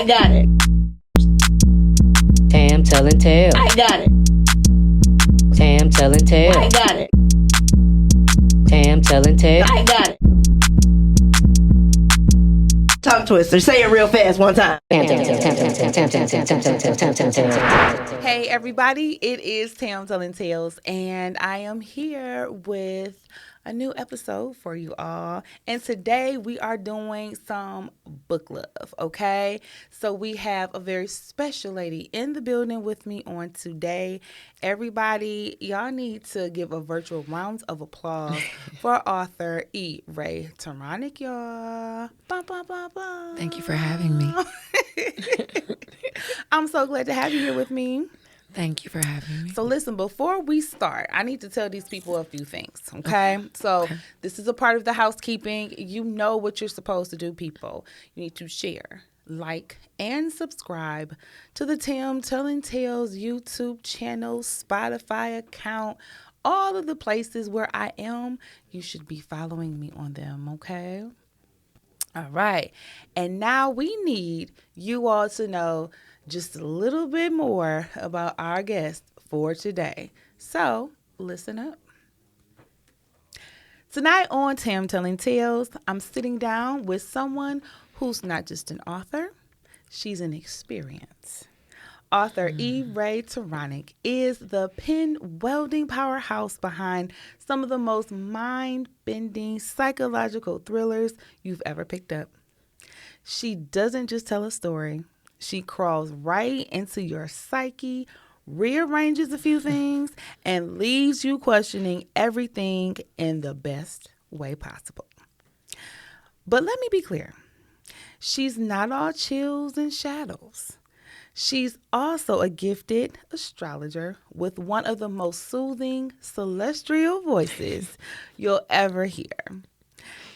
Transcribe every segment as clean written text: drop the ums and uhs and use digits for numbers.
I got it. Tam telling tales. I got it. Tam telling tales. I got it. Tam telling tales. I got it. Tongue twister. Say it real fast one time. Hey everybody, it is Tam Telling Tales, and I am here with a new episode for you all. And today we are doing some book love, okay? So we have a very special lady in the building with me on today. Everybody, y'all need to give a virtual round of applause for author Raye Turonek, y'all. Bum, bum, bum, bum. Thank you for having me. I'm so glad to have you here with me. Thank you for having me. So listen, before we start, I need to tell these people a few things, okay? So this is a part of the housekeeping. You know what you're supposed to do, people. You need to share, like, and subscribe to the Tam Telling Tales YouTube channel, Spotify account, all of the places where I am. You should be following me on them, okay? All right. And now we need you all to know just a little bit more about our guest for today. So listen up. Tonight on Tam Telling Tales, I'm sitting down with someone who's not just an author, she's an experience. Author Raye Turonek is the pen welding powerhouse behind some of the most mind-bending psychological thrillers you've ever picked up. She doesn't just tell a story. She crawls right into your psyche, rearranges a few things, and leaves you questioning everything in the best way possible. But let me be clear. She's not all chills and shadows. She's also a gifted astrologer with one of the most soothing celestial voices you'll ever hear.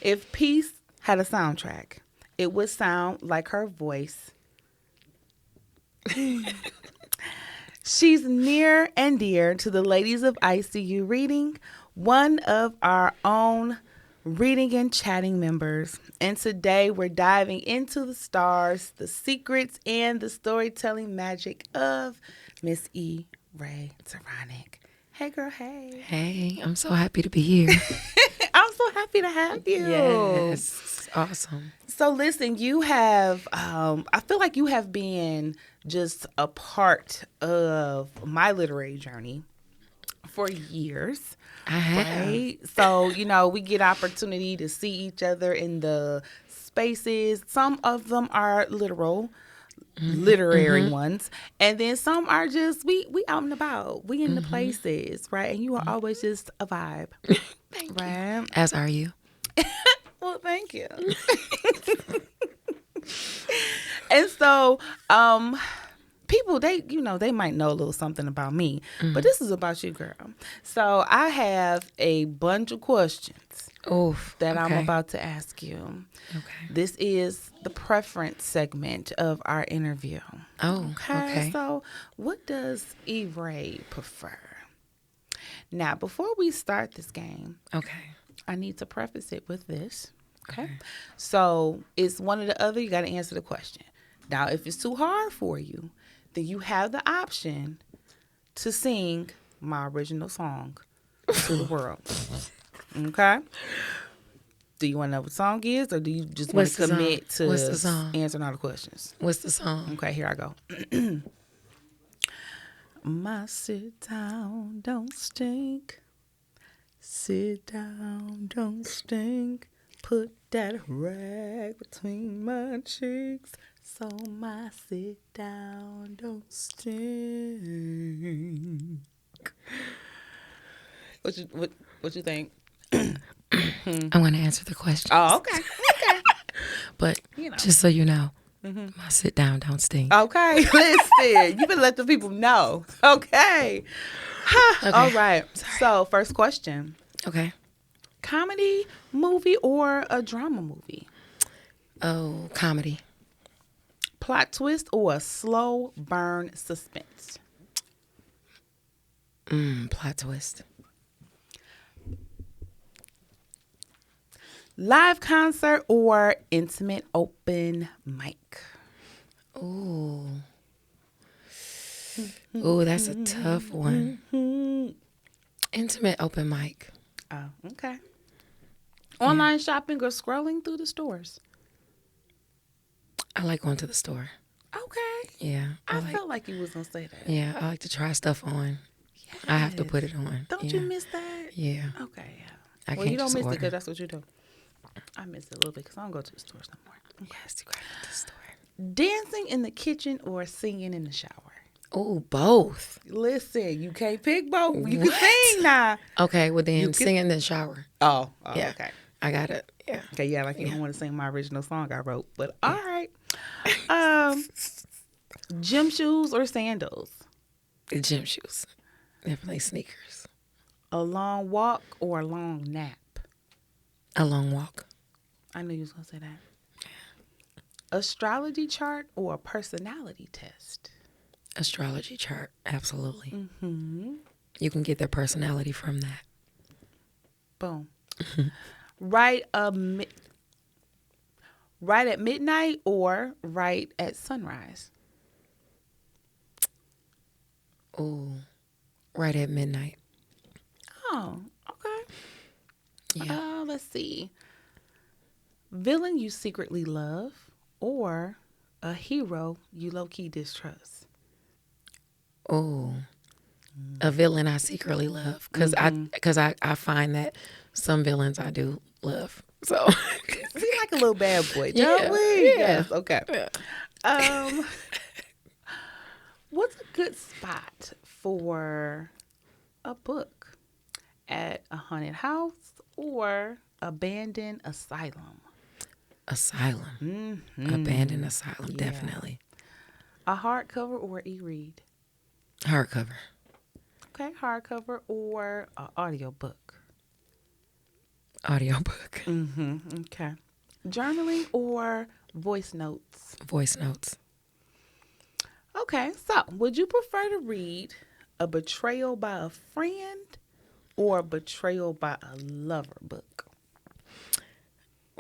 If peace had a soundtrack, it would sound like her voice. She's near and dear to the ladies of ICU Reading, one of our own reading and chatting members. And today we're diving into the stars, the secrets, and the storytelling magic of Miss Raye Turonek. Hey girl, hey. Hey, I'm so happy to be here. I'm so happy to have you. Yes, awesome. So listen, you have, I feel like you have been just a part of my literary journey for years. I have. Right? So, you know, we get opportunity to see each other in the spaces. Some of them are literary ones. And then some are just, we out and about. We in the places, right? And you are always just a vibe. Thank right? you. As are you. Well, thank you. And so, people, they might know a little something about me, but this is about you, girl. So I have a bunch of questions that I'm about to ask you. Okay. This is the preference segment of our interview. Oh, okay. So what does Raye prefer? Now, before we start this game, I need to preface it with this. Okay. So it's one or the other. You got to answer the question. Now, if it's too hard for you, then you have the option to sing my original song to the world. Okay? Do you want to know what the song is, or do you just want to commit to answering all the questions? What's the song? Okay, here I go. My sit down don't stink. Sit down don't stink. Put that rag between my cheeks. So my sit down don't stink. What you think? I want to answer the question. Oh, okay. Okay. But just so you know, my sit down don't stink. Okay. Listen, you better let the people know. Okay. All right. So first question. Okay. Comedy movie or a drama movie? Oh, comedy. Plot twist or a slow burn suspense? Plot twist. Live concert or intimate open mic? Ooh. Ooh, that's a tough one. Intimate open mic. Oh, okay. Online shopping or scrolling through the stores? I like going to the store. Okay. Yeah. I felt like you was going to say that. Yeah, I like to try stuff on. I have to put it on. Don't you miss that? Yeah. Okay, yeah. I Well, can't you don't just miss it order. because that's what you do. I miss it a little bit because I don't go to the stores no more. Yes, you gotta go to the store. Dancing in the kitchen or singing in the shower? Oh, both. Listen, you can't pick both. You can sing now. Okay, well then You can- sing in the shower. Oh, Yeah. okay. I got it. Yeah. Okay, yeah, like you don't want to sing my original song I wrote. But all right. Gym shoes or sandals? Gym shoes. Definitely sneakers. A long walk or a long nap? A long walk. I knew you was going to say that. Astrology chart or a personality test? Astrology chart. Absolutely. Mm-hmm. You can get their personality from that. Boom. Right at midnight or right at sunrise? Ooh. Right at midnight. Oh, okay. Yeah. Let's see. Villain you secretly love or a hero you low-key distrust? Ooh. A villain I secretly love. Because I find that some villains I do love. So. Seem like a little bad boy, don't we? Yeah. Yes, okay. What's a good spot for a book? At a haunted house or abandoned asylum? Asylum. Abandoned asylum, definitely. A hardcover or e-read? Hardcover. Okay, hardcover or an audiobook? Audiobook. Okay. Journaling or voice notes? Voice notes. Okay, so would you prefer to read a betrayal by a friend or a betrayal by a lover book?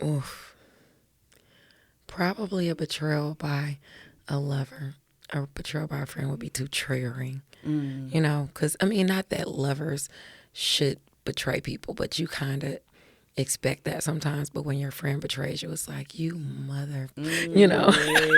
Oof. Probably a betrayal by a lover. A betrayal by a friend would be too triggering. You know, because, I mean, not that lovers should betray people, but you kind of expect that sometimes. But when your friend betrays you, it's like, you mother, you know.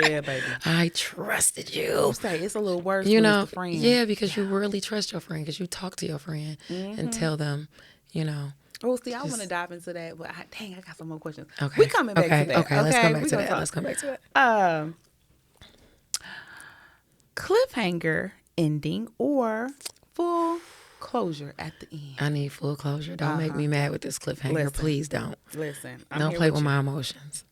Yeah, baby. I trusted you. You say it's a little worse You when know, it's the friend. yeah, because you really trust your friend, because you talk to your friend and tell them, you know. Oh, see, I want to dive into that, but I got some more questions. Okay. We coming back to that. Okay, let's come back We to gonna that. talk. Let's come back to that. Cliffhanger ending or full closure at the end? I need full closure. Don't make me mad with this cliffhanger. Listen. Please don't. Listen, I'm Don't here play with with you. my emotions.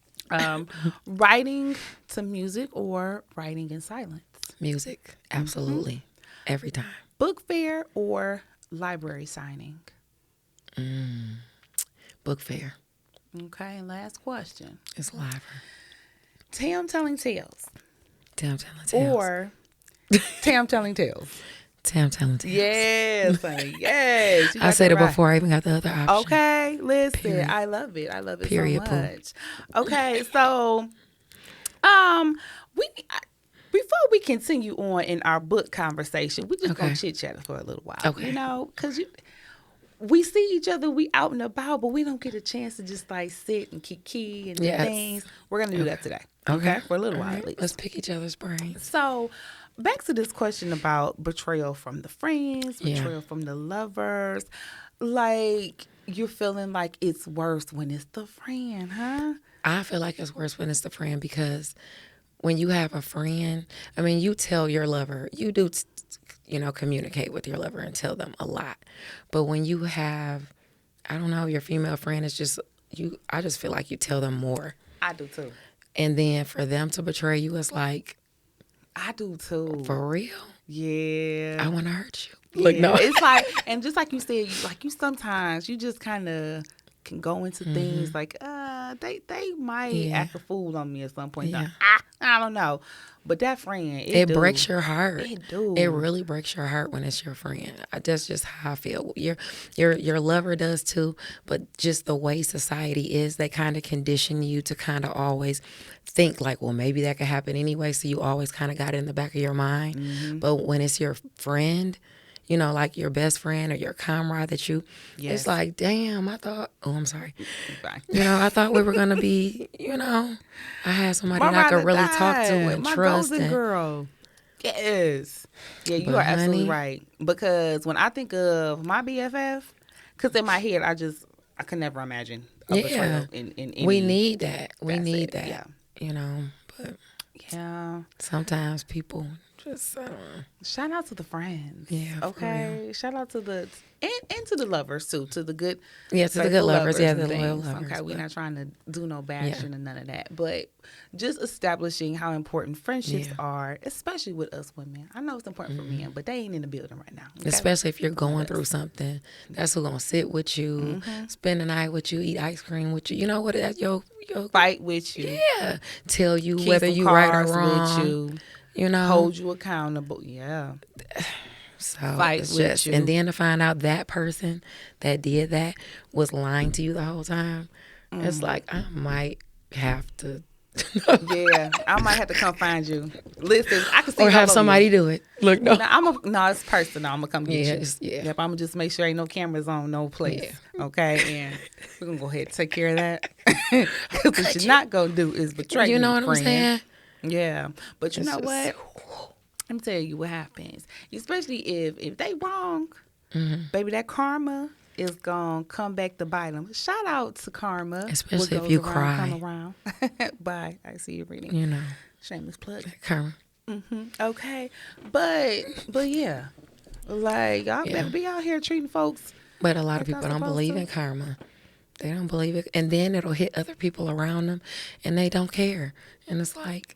Writing to music or writing in silence? Music. Absolutely. Every time. Book fair or library signing? Book fair. Okay, and last question. It's live. Tam telling tales Tam telling tales. or Tam telling tales? Tam telling tales. Yes, honey. Yes. You I got said that it right. before I even got the other option. Okay, listen, Period. I love it. I love it Period, so poo. much. Okay, so, before we continue on in our book conversation, we just gonna Okay. chit chat for a little while. Okay. You know, because we see each other, we out and about, but we don't get a chance to just like sit and kiki and do Yes. things. We're gonna do that today. Okay. For a little All while right. at least. Let's pick each other's brains. So, back to this question about betrayal from the friends, Yeah. betrayal from the lovers. Like, you're feeling like it's worse when it's the friend, huh? I feel like it's worse when it's the friend, because when you have a friend, I mean, you tell your lover, you do, communicate with your lover and tell them a lot. But when you have, I don't know, your female friend is just, I just feel like you tell them more. I do too. And then for them to betray you, it's like, I do too. for real? Yeah. I want to hurt you. Yeah. Like, no. It's like, and just like you said, you sometimes, you just kind of can go into things like, they might Yeah. act a fool on me at some point. Yeah. I don't know. But that friend, It breaks your heart. It do. It really breaks your heart when it's your friend. That's just how I feel. Your lover does too, but just the way society is, they kind of condition you to kind of always think like, well, maybe that could happen anyway. So you always kind of got it in the back of your mind. Mm-hmm. But when it's your friend, you know, like your best friend or your comrade that you, Yes. it's like, damn, I'm sorry. Fine. You know, I thought we were going to be, you know, I had somebody My that I could ride or really die. talk to and My trust. golden And, girl. Yes. Yeah, you But are absolutely honey- right. Because when I think of my BFF, because in my head, I could never imagine a Yeah. betrayal in any we need that. We need facet. that. Yeah. You know, but Yeah. sometimes people just, Shout out to the friends. Yeah, for Okay. Shout out to the and to the lovers too. To the good. yeah, to the good faithful lovers. Yeah, and the loyal things. lovers. Okay, we're but- not trying to do no bashing and none of that, but just establishing how important friendships Yeah. are, especially with us women. I know it's important for men, but they ain't in the building right now. Okay? Especially if you're going through something, that's who's gonna sit with you, spend the night with you, eat ice cream with you. You know what? Your Fight with you. yeah, tell you Keep whether some you right or cards wrong. with you. You know, Hold you accountable. Yeah. so fight it's with just, you. and then to find out that person that did that was lying to you the whole time, it's like I might have to. Yeah. I might have to come find you. Listen, I can see Or it have all over somebody you. do it. Look, no. No, it's personal. I'm gonna come get Yeah, you. it's- yeah. Yep, I'm gonna just make sure ain't no cameras on no place. Okay, and we're gonna go ahead and take care of that. Because what you're not gonna do is betray You know me, what I'm friend. saying? Yeah, but you It's know just- what? Let me tell you what happens. Especially if they wrong, Mm-hmm. baby, that karma is gonna come back to bite them. Shout out to karma. Especially What if you goes around, cry. come around. Bye. I see you reading. You know, Shameless plug. karma. Okay, but yeah, like y'all Yeah. better be out here treating folks. But a lot of Like I'm people don't supposed believe to. in karma. They don't believe it, and then it'll hit other people around them, and they don't care. And it's like,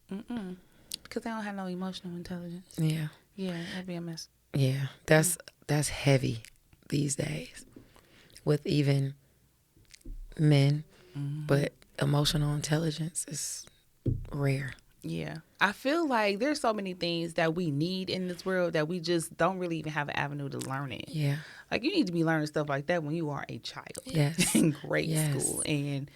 Because they don't have no emotional intelligence. yeah, Yeah, that'd be a mess. yeah, that's heavy these days with even men, but emotional intelligence is rare. Yeah. I feel like there's so many things that we need in this world that we just don't really even have an avenue to learn it. Yeah, Like you need to be learning stuff like that when you are a child. Yes. In grade Yes. school. And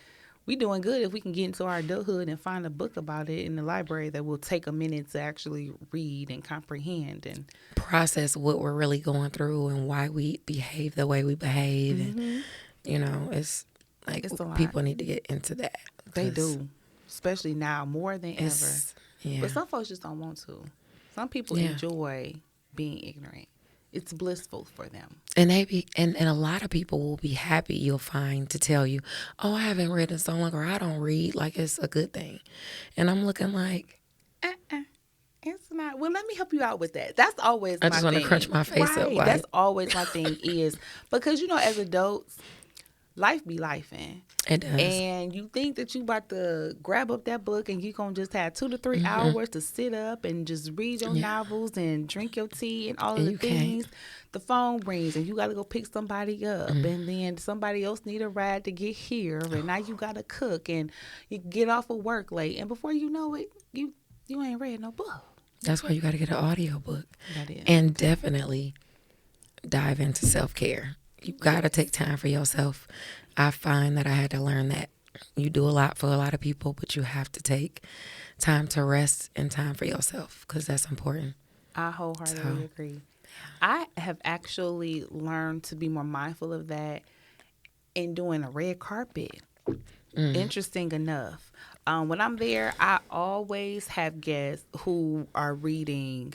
we doing good if we can get into our adulthood and find a book about it in the library that will take a minute to actually read and comprehend and process what we're really going through and why we behave the way we behave, and you know, it's like It's a lot. people need to get into that. they 'cause do. Especially now more than ever. It's, yeah, But some folks just don't want to. Some people Yeah. enjoy being ignorant. It's blissful for them. and and a lot of people will be happy, you'll find, to tell you, oh, I haven't read in so long, or I don't read, like it's a good thing. And I'm looking like, It's not. Well, let me help you out with that. That's always I my just wanna thing. crunch my face up, Right. like- That's always my thing is because, as adults, life be lifing. it does. And you think that you about to grab up that book and you going to just have 2 to 3 Mm-hmm. hours to sit up and just read your novels and drink your tea and all of And the you can't. things. The phone rings and you got to go pick somebody up. Mm-hmm. And then somebody else need a ride to get here. And now you got to cook and you get off of work late. And before you know it, you ain't read no book. That's why you got to get an audiobook. That is. And definitely dive into self-care. You got to take time for yourself. I find that I had to learn that you do a lot for a lot of people, but you have to take time to rest and time for yourself because that's important. I wholeheartedly So, agree. I have actually learned to be more mindful of that in doing a red carpet. Interesting enough. When I'm there, I always have guests who are reading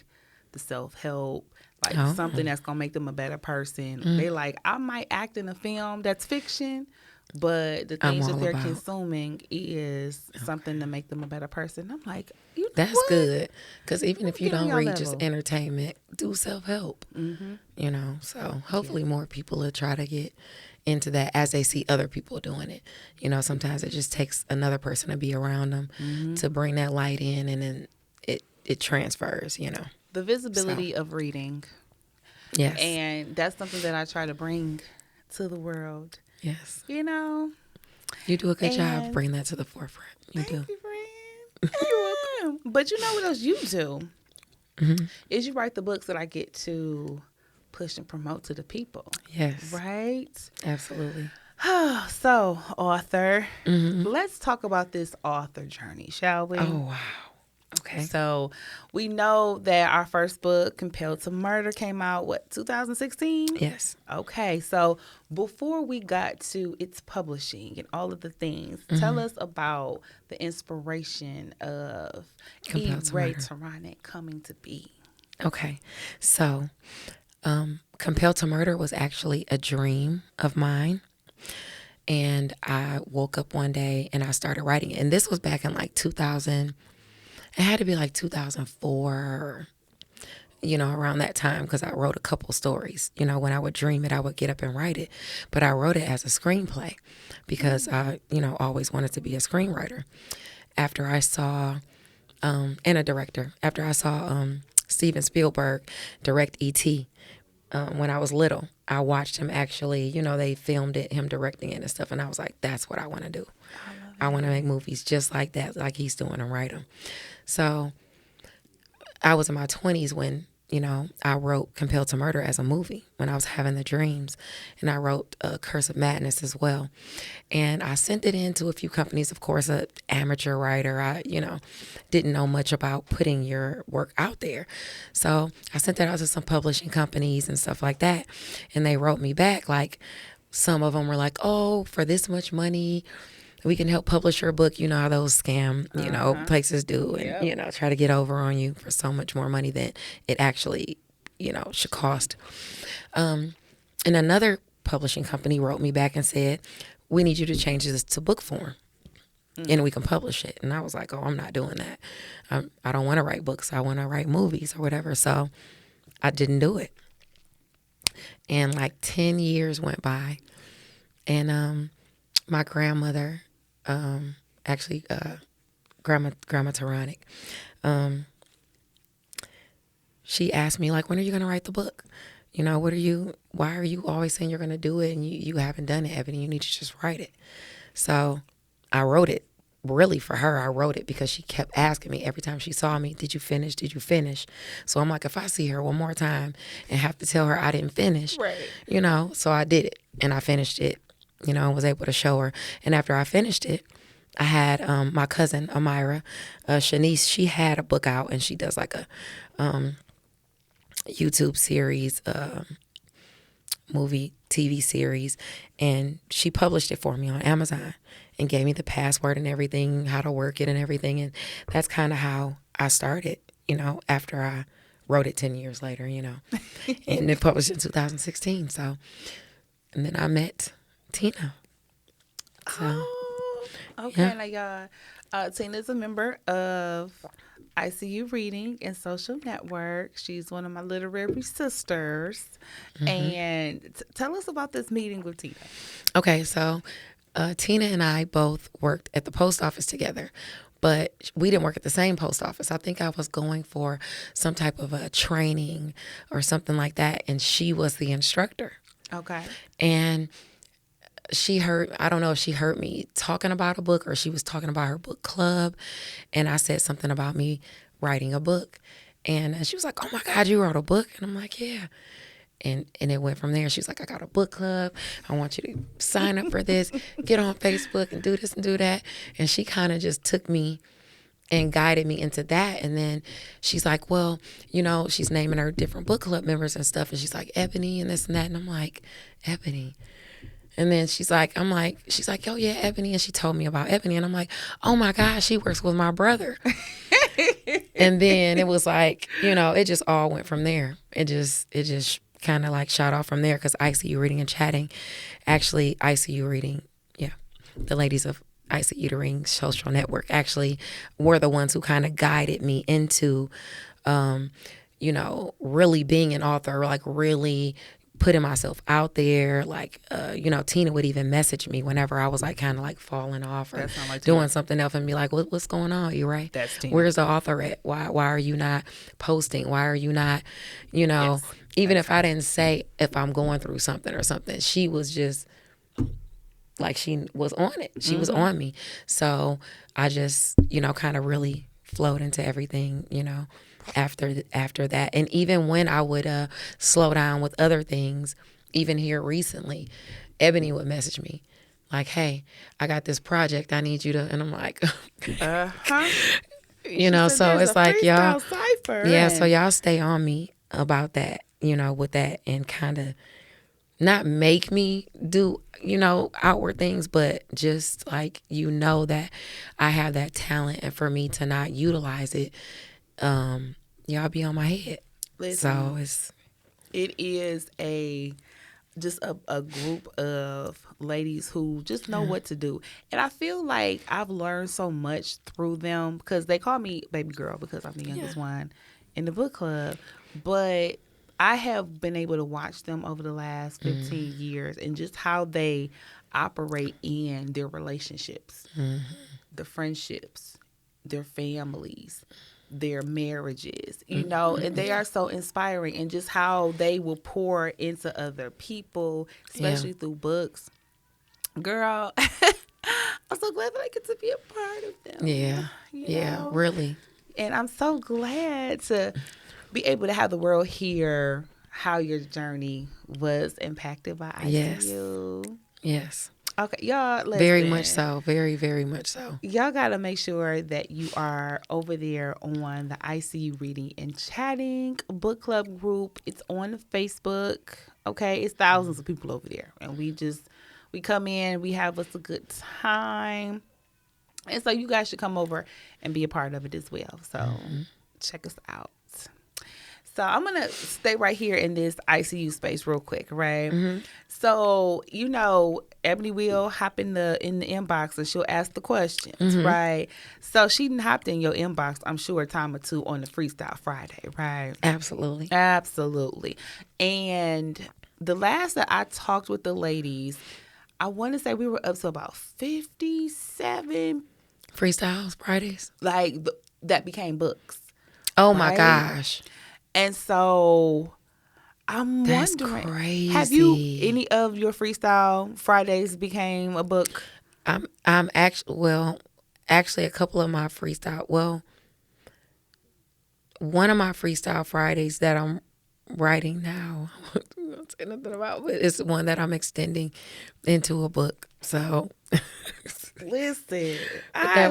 the self-help, like Oh. something that's going to make them a better person. They like, I might act in a film that's fiction, but the I'm things that all they're about- consuming is something to make them a better person. I'm like, That's what? good because even if you Get on don't your read just level. entertainment, do self-help. You know, so hopefully more people will try to get into that as they see other people doing it. You know, sometimes it just takes another person to be around them to bring that light in, and then it transfers, you know. The visibility of reading. Yes. And that's something that I try to bring to the world. Yes. You know? You do a good job And- bringing that to the forefront. You do. Thank you, friend. You're welcome. But you know what else you do? Mm-hmm. Is you write the books that I get to push and promote to the people. Yes. Right? Absolutely. So, author, Mm-hmm. let's talk about this author journey, shall we? Oh, wow. Okay. So, we know that our first book, Compelled to Murder, came out, 2016? Yes. Okay, so before we got to its publishing and all of the things, tell us about the inspiration of Compelled to Raye Murder. Turonek coming to be. Okay. So, Compelled to Murder was actually a dream of mine. And I woke up one day and I started writing it. And this was back in like 2000. It had to be like 2004, around that time, because I wrote a couple stories. When I would dream it, I would get up and write it. But I wrote it as a screenplay because I, always wanted to be a screenwriter. After I saw, and a director, after I saw Steven Spielberg direct E.T., when I was little, I watched him actually, they filmed it, him directing it and stuff. And I was like, that's what I want to do. I want to make movies just like that, like he's doing, and write them. So I was in my 20s when, I wrote Compelled to Murder as a movie when I was having the dreams. And I wrote Curse of Madness as well. And I sent it in to a few companies. Of course, an amateur writer. I, didn't know much about putting your work out there. So I sent that out to some publishing companies and stuff like that. And they wrote me back. Like, some of them were like, oh, for this much money, we can help publish your book. You know how those scam, places do, and, try to get over on you for so much more money than it actually, should cost. And another publishing company wrote me back and said, we need you to change this to book form and we can publish it. And I was like, oh, I'm not doing that. I don't want to write books. I want to write movies or whatever. So I didn't do it. And like 10 years went by, and my grandmother, Grandma Turonek, she asked me, like, when are you going to write the book? Why are you always saying you're going to do it and you haven't done it, Ebony? You need to just write it. So I wrote it. Really, for her, I wrote it because she kept asking me every time she saw me, did you finish? Did you finish? So I'm like, if I see her one more time and have to tell her I didn't finish, right. So I did it and I finished it, and was able to show her. And after I finished it, I had my cousin, Amira, Shanice, she had a book out and she does like a YouTube series, movie, TV series, and she published it for me on Amazon and gave me the password and everything, how to work it and everything. And that's kind of how I started, after I wrote it 10 years later, and it published in 2016. So, and then I met Tina. So, okay. Yeah. Tina's a member of ICU Reading and Social Network. She's one of my literary sisters. Mm-hmm. And tell us about this meeting with Tina. Okay, so Tina and I both worked at the post office together, but we didn't work at the same post office. I think I was going for some type of a training or something like that, and she was the instructor. Okay. And I don't know if she heard me talking about a book or she was talking about her book club. And I said something about me writing a book. And she was like, oh my God, you wrote a book? And I'm like, yeah. And it went from there. She was like, I got a book club. I want you to sign up for this, get on Facebook and do this and do that. And she kind of just took me and guided me into that. And then she's like, well, she's naming her different book club members and stuff. And she's like, Ebony and this and that. And I'm like, Ebony. And then she's like, oh yeah, Ebony. And she told me about Ebony. And I'm like, oh my gosh, she works with my brother. And then it was like, it just all went from there. It just kind of like shot off from there, because ICU Reading and Chatting, actually ICU Reading, the ladies of ICU Reading Social Network actually were the ones who kind of guided me into, really being an author, like really putting myself out there. Like, Tina would even message me whenever I was like kind of like falling off or like doing something else and be like, what's going on? You right? That's Tina. Where's the author at? Why are you not posting? Why are you not, even if I didn't say if I'm going through something or something, she was just like she was on it. She was on me. So I just, kind of really flowed into everything, after that. And even when I would slow down with other things, even here recently, Ebony would message me like, hey, I got this project. I need you to, and I'm like, so it's like y'all, so y'all stay on me about that, with that, and kind of not make me do, outward things, but just like, that I have that talent, and for me to not utilize it, y'all be on my head. Listen, So it is just a group of ladies who just know what to do. And I feel like I've learned so much through them, because they call me baby girl because I'm the youngest one in the book club. But I have been able to watch them over the last 15 years, and just how they operate in their relationships, the friendships, their families, their marriages, and they are so inspiring, and just how they will pour into other people, especially through books. Girl, I'm so glad that I get to be a part of them. Yeah, really. And I'm so glad to be able to have the world hear how your journey was impacted by ICU. Yes. Okay, y'all, listen. Very much so. Very, very much so. Y'all got to make sure that you are over there on the ICU Reading and Chatting book club group. It's on Facebook. Okay, it's thousands of people over there. And we come in, we have us a good time. And so you guys should come over and be a part of it as well. So check us out. So I'm going to stay right here in this ICU space real quick, right? So, Ebony will hop in the inbox and she'll ask the questions, right? So she done hopped in your inbox, I'm sure, a time or two on the Freestyle Friday, right? Absolutely. Absolutely. And the last that I talked with the ladies, I want to say we were up to about 57 Freestyles Fridays. Like that became books. Oh my right? gosh. And so I'm That's wondering, crazy. have any of your Freestyle Fridays became a book? I'm actually a couple of my freestyle, one of my Freestyle Fridays that I'm writing now, I don't say nothing about, but it's one that I'm extending into a book. So listen, I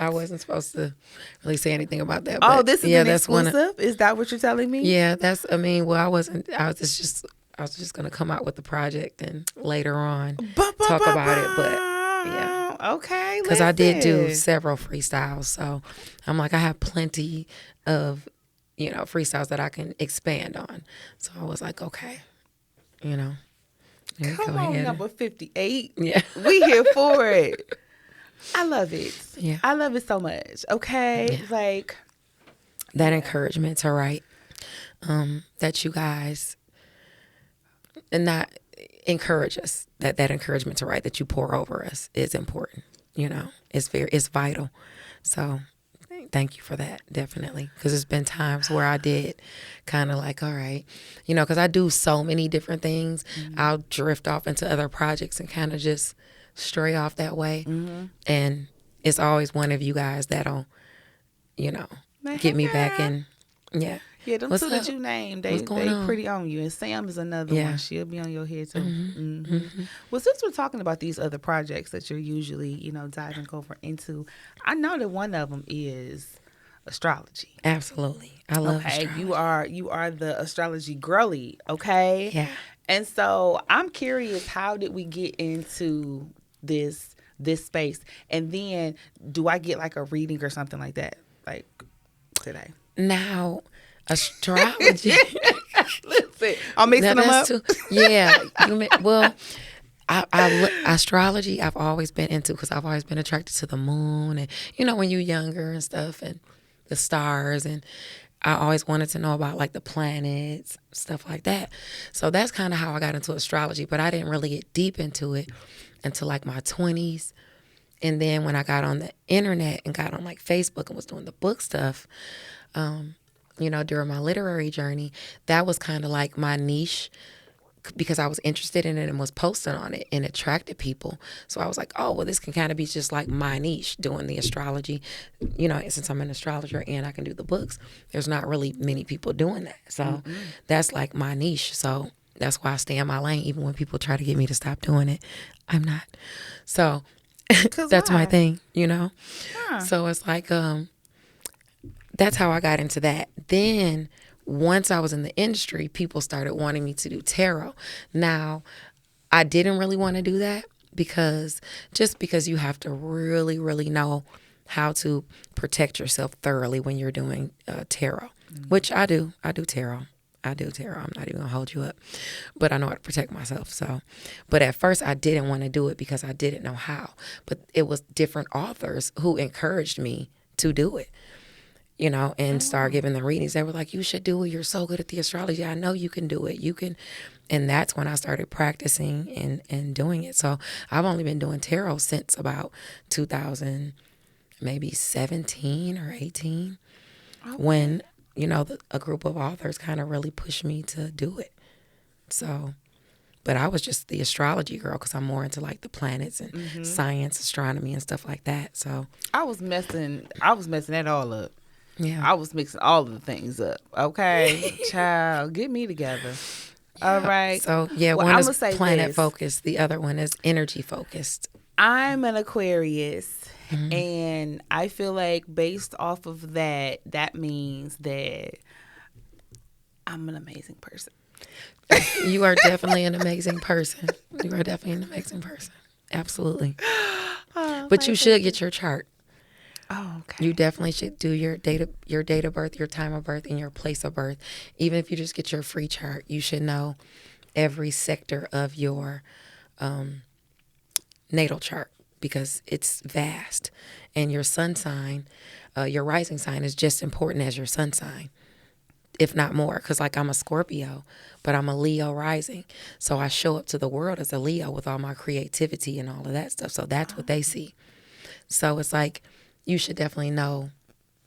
wasn't supposed to really say anything about that. Oh, but this is an exclusive? Is that what you're telling me? Yeah, I was just going to come out with the project and later on talk about it. But yeah. Okay. Because I did do several freestyles. So I'm like, I have plenty of, freestyles that I can expand on. So I was like, okay, Come on, number 58. Yeah. We here for it. I love it. Yeah. I love it so much. Okay. Yeah. Like that encouragement to write, that you guys and not encourage us, that encouragement to write that you pour over us is important. It's vital. So thank you for that. Definitely. Because there's been times where I did kind of like, all right, because I do so many different things. I'll drift off into other projects and kind of just stray off that way. And it's always one of you guys that'll, get me back in. Yeah. Yeah, them What's two that up? you named, they on? pretty on you. And Sam is another Yeah. one. She'll be on your head too. Well, since we're talking about these other projects that you're usually, diving over into, I know that one of them is astrology. Absolutely. I love Okay, astrology. you are the astrology girly. Okay. Yeah. And so I'm curious, how did we get into this space? And then do I get like a reading or something like that, like today? Now, astrology. Listen, I'm mixing them up. Yeah. Astrology I've always been into because I've always been attracted to the moon and, when you're younger and stuff and the stars, and I always wanted to know about like the planets, stuff like that. So that's kind of how I got into astrology, but I didn't really get deep into it until like my 20s. And then when I got on the internet and got on like Facebook and was doing the book stuff, during my literary journey, that was kind of like my niche because I was interested in it and was posting on it and attracted people. So I was like, oh, well, this can kind of be just like my niche, doing the astrology. You know, since I'm an astrologer and I can do the books, there's not really many people doing that. So that's like my niche. So that's why I stay in my lane, even when people try to get me to stop doing it. I'm not. So that's my thing, you know? So it's like, that's how I got into that. Then once I was in the industry, people started wanting me to do tarot. Now, I didn't really want to do that because you have to really, really know how to protect yourself thoroughly when you're doing tarot, which I do. I do tarot. I'm not even gonna hold you up, but I know how to protect myself. So, but at first I didn't want to do it because I didn't know how. But it was different authors who encouraged me to do it, you know, and start giving them readings. They were like, you should do it. You're so good at the astrology. I know you can do it. You can. And that's when I started practicing and doing it. So I've only been doing tarot since about 2000, maybe 17 or 18, when, you know, a group of authors kind of really pushed me to do it. So, but I was just the astrology girl because I'm more into like the planets and science, astronomy and stuff like that. So I was messing that all up. yeah, I was mixing all of the things up. Okay, child, get me together. All right. So yeah, Well, one I'ma is say planet this. focused, the other one is energy focused. I'm an Aquarius, and I feel like based off of that, that means that I'm an amazing person. You are definitely an amazing person. You are definitely an amazing person. Absolutely. But you should get your chart. Oh, okay. You definitely should do your date of birth, your time of birth, and your place of birth. Even if you just get your free chart, you should know every sector of your natal chart because it's vast. And your sun sign, your rising sign is just important as your sun sign, if not more. Because like I'm a Scorpio, but I'm a Leo rising. So I show up to the world as a Leo with all my creativity and all of that stuff. So that's what they see. So it's like, you should definitely know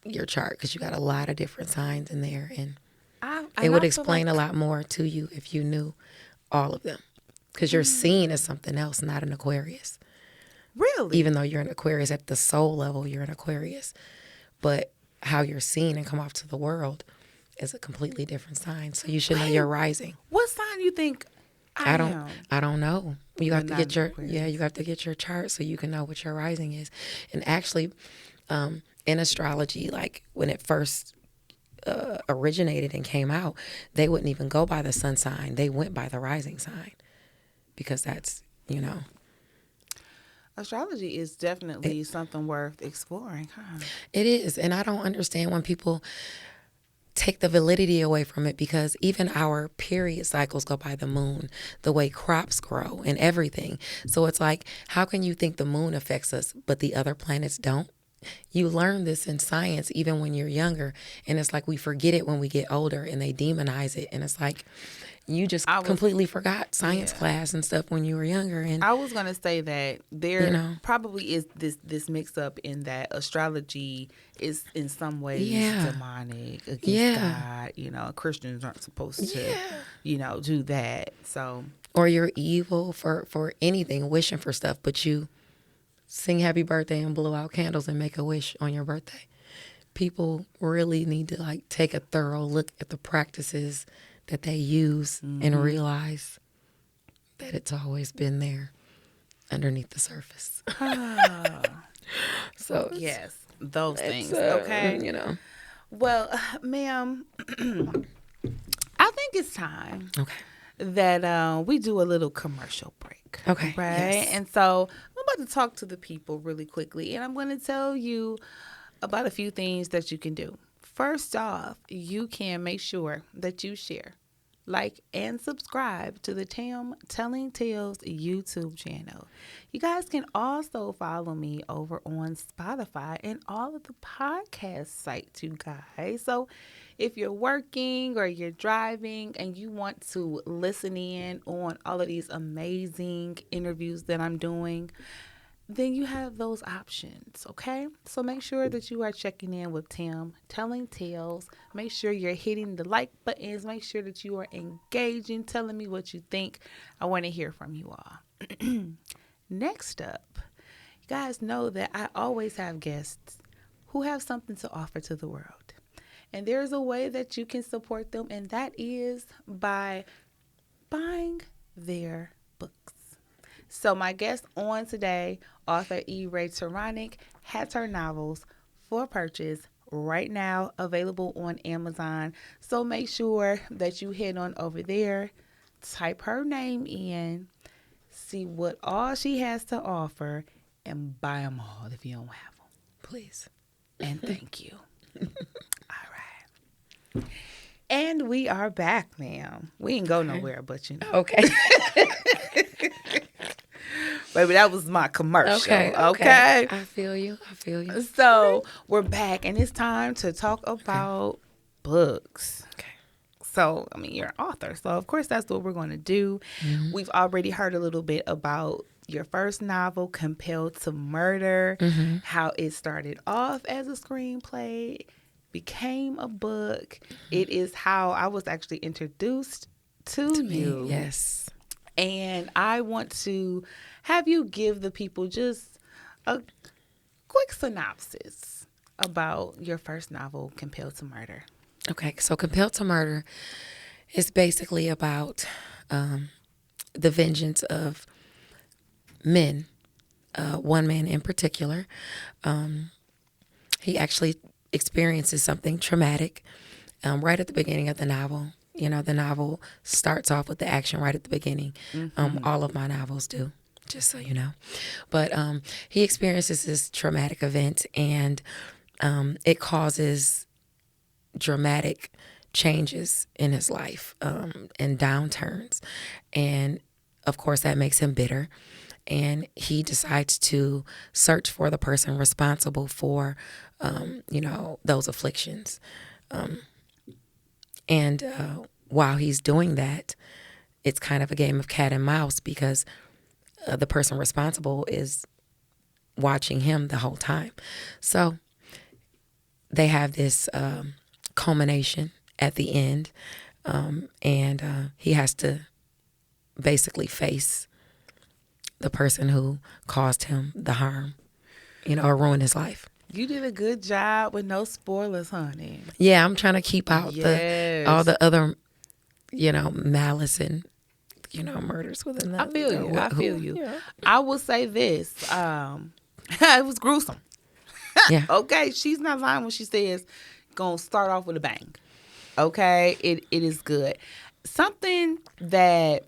your chart because you got a lot of different signs in there, and it would explain a lot more to you if you knew all of them. Because you're seen as something else, not an Aquarius. Really? Even though you're an Aquarius at the soul level, you're an Aquarius, but how you're seen and come off to the world is a completely different sign. So you should know your rising. What sign you think I am? I don't know. You have to not get an your Aquarius. you have to get your chart so you can know what your rising is. And actually, in astrology, like when it first originated and came out, they wouldn't even go by the sun sign. They went by the rising sign because that's, you know. Astrology is definitely something worth exploring, huh? It is. And I don't understand when people take the validity away from it because even our period cycles go by the moon, the way crops grow and everything. So it's like, how can you think the moon affects us, but the other planets don't? You learn this in science even when you're younger. And it's like we forget it when we get older and they demonize it. And it's like, you just completely forgot science class and stuff when you were younger. And I was going to say that there probably is this mix up in that astrology is in some ways demonic against God. You know, Christians aren't supposed to, you know, do that. So, or you're evil for anything, wishing for stuff, but you sing happy birthday and blow out candles and make a wish on your birthday. People really need to like take a thorough look at the practices that they use and realize that it's always been there underneath the surface. So yes, those things. Okay. You know. Well, ma'am, I think it's time that we do a little commercial break. Okay. Right. Yes. And so I'm about to talk to the people really quickly, and I'm going to tell you about a few things that you can do. First off, you can make sure that you share, like, and subscribe to the Telling Tales YouTube channel. You guys can also follow me over on Spotify and all of the podcast sites, you guys. So if you're working or you're driving and you want to listen in on all of these amazing interviews that I'm doing, then you have those options, okay? So make sure that you are checking in with Tim, telling tales. Make sure you're hitting the like buttons. Make sure that you are engaging, telling me what you think. I want to hear from you all. Next up, you guys know that I always have guests who have something to offer to the world. And there's a way that you can support them, and that is by buying their books. So my guest on today, author Raye Turonek, has her novels for purchase right now available on Amazon. So make sure that you head on over there, type her name in, see what all she has to offer, and buy them all if you don't have them. Please. And thank you. All right. And we are back, ma'am. We ain't go nowhere, but you know. Okay. Baby, that was my commercial. Okay. I feel you. So we're back, and it's time to talk about books. Okay. So, I mean, you're an author, so of course that's what we're going to do. Mm-hmm. We've already heard a little bit about your first novel, Compelled to Murder, mm-hmm. how it started off as a screenplay, became a book. Mm-hmm. It is how I was actually introduced to you. Yes. And I want to have you give the people just a quick synopsis about your first novel, Compelled to Murder. Okay, so Compelled to Murder is basically about the vengeance of men, one man in particular. He actually experiences something traumatic right at the beginning of the novel. You know, the novel starts off with the action right at the beginning. Mm-hmm. All of my novels do, just so you know. But he experiences this traumatic event, and it causes dramatic changes in his life and downturns. And, of course, that makes him bitter. And he decides to search for the person responsible for, those afflictions. And while he's doing that, it's kind of a game of cat and mouse because the person responsible is watching him the whole time. So they have this culmination at the end, and he has to basically face the person who caused him the harm, or ruined his life. You did a good job with no spoilers, honey. Yeah, I'm trying to keep out all the other, malice and, murders within that. I feel you. Yeah. I will say this. It was gruesome. Yeah. Okay, she's not lying when she says gonna start off with a bang. Okay, it is good. Something that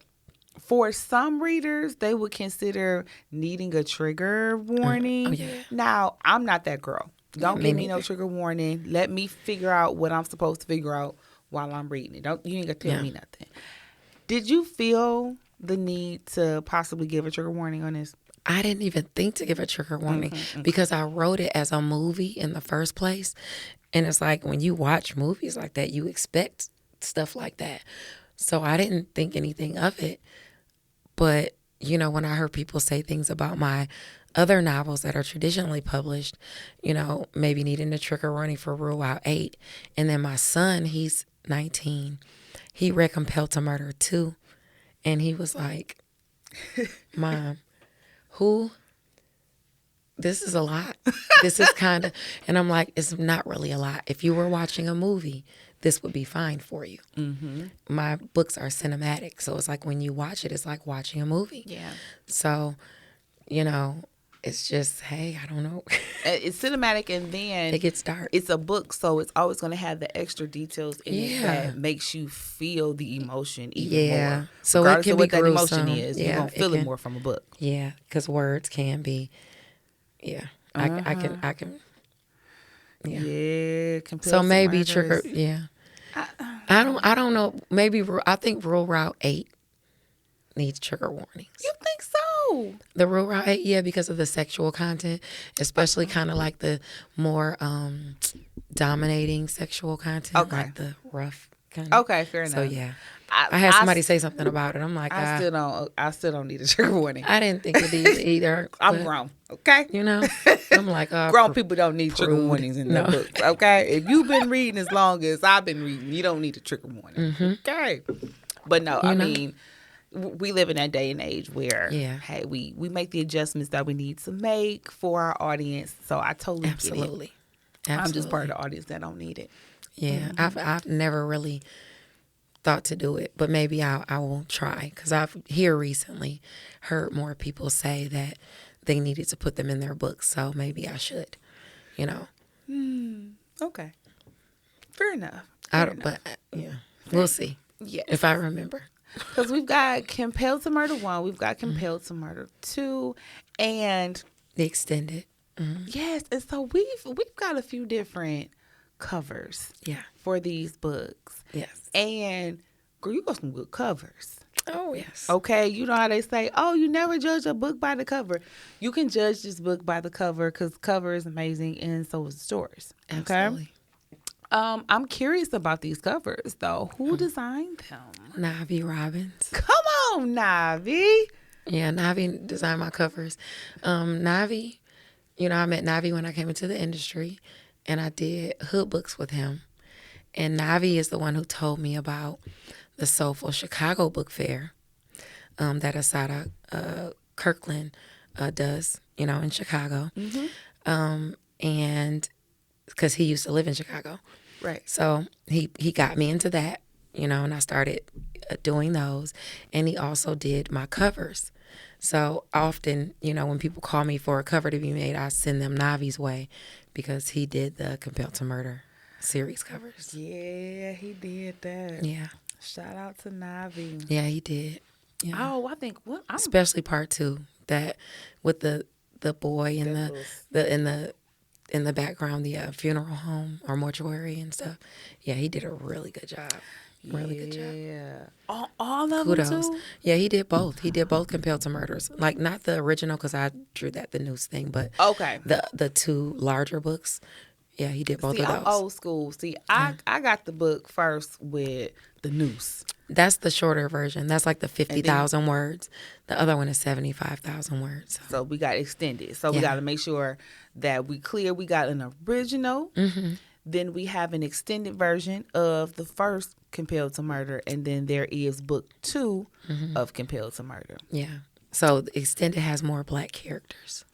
for some readers they would consider needing a trigger warning. Oh, yeah. Now, I'm not that girl. Don't give me no trigger warning. Let me figure out what I'm supposed to figure out while I'm reading it. You ain't gonna tell me nothing. Did you feel the need to possibly give a trigger warning on this? I didn't even think to give a trigger warning because I wrote it as a movie in the first place. And it's like when you watch movies like that, you expect stuff like that. So I didn't think anything of it. But, when I heard people say things about my other novels that are traditionally published, maybe needing a trigger warning for Rule Out 8. And then my son, he's 19. He read Compelled to Murder too. And he was like, Mom, this is a lot. This is kind of, and I'm like, it's not really a lot. If you were watching a movie, this would be fine for you. Mm-hmm. My books are cinematic. So it's like when you watch it, it's like watching a movie. Yeah. So, it's just, hey, I don't know. It's cinematic, and then it gets dark. It's a book, so it's always going to have the extra details in it that makes you feel the emotion even more. So regardless it can of be what that gruesome. emotion is, you're going to feel it more from a book. Yeah, because words can be, I can. Yeah. So maybe trigger. Yeah. I don't know. Maybe I think Rule Route 8 needs trigger warnings. You think so? The Rule Route 8, yeah, because of the sexual content, especially kind of like the more dominating sexual content, like the rough kind of. Okay, fair enough. So yeah, I had somebody say something about it. I'm like, I still don't need a trigger warning. I didn't think it either. I'm but, grown, okay? You know, I'm like, Grown people don't need trigger prude. warnings in their books, okay? If you've been reading as long as I've been reading, you don't need a trigger warning, okay? But no, I mean, we live in that day and age where, hey, we make the adjustments that we need to make for our audience. So I totally get it. I'm just part of the audience that don't need it. Yeah, I've never really thought to do it, but maybe I will try, because I've here recently heard more people say that they needed to put them in their books, so maybe I should, you know. Okay, fair enough. But yeah, we'll see. Yes. If I remember, because we've got Compelled to Murder 1, we've got Compelled to Murder 2, and the extended. Yes, and so we've got a few different covers. Yeah. For these books. Yes. And girl, you got some good covers. Oh yes. Okay, you know how they say, oh, you never judge a book by the cover. You can judge this book by the cover, because cover is amazing, and so is the stories. Okay. Absolutely. I'm curious about these covers though. Who designed them? Navi Robbins. Come on, Navi. Yeah, Navi designed my covers. Navi, you know, I met Navi when I came into the industry, and I did hood books with him. And Navi is the one who told me about the Soulful Chicago Book Fair that Asada Kirkland does, you know, in Chicago. And because he used to live in Chicago. Right. So he got me into that, you know, and I started doing those. And he also did my covers. So often, you know, when people call me for a cover to be made, I send them Navi's way, because he did the Compelled to Murder series covers. Yeah, he did that. Yeah. Shout out to Navi. Yeah, he did. Yeah. Oh, I think especially part 2, that with the boy in in the background, the funeral home or mortuary and stuff. Yeah, he did a really good job. Really good job. Yeah. All of Kudos. them too? Yeah, he did both. He did both Compelled to Murders. Like, not the original, because I drew that the Noose thing, but okay, the 2 larger books. Yeah, he did both of those. I'm old school. See, I got the book first with the Noose. That's the shorter version. That's like the 50,000 words. The other one is 75,000 words. So we got extended. So we got to make sure that we clear. We got an original. Then we have an extended version of the first Compelled to Murder, and then there is book 2 of Compelled to Murder. Yeah. So the extended has more black characters.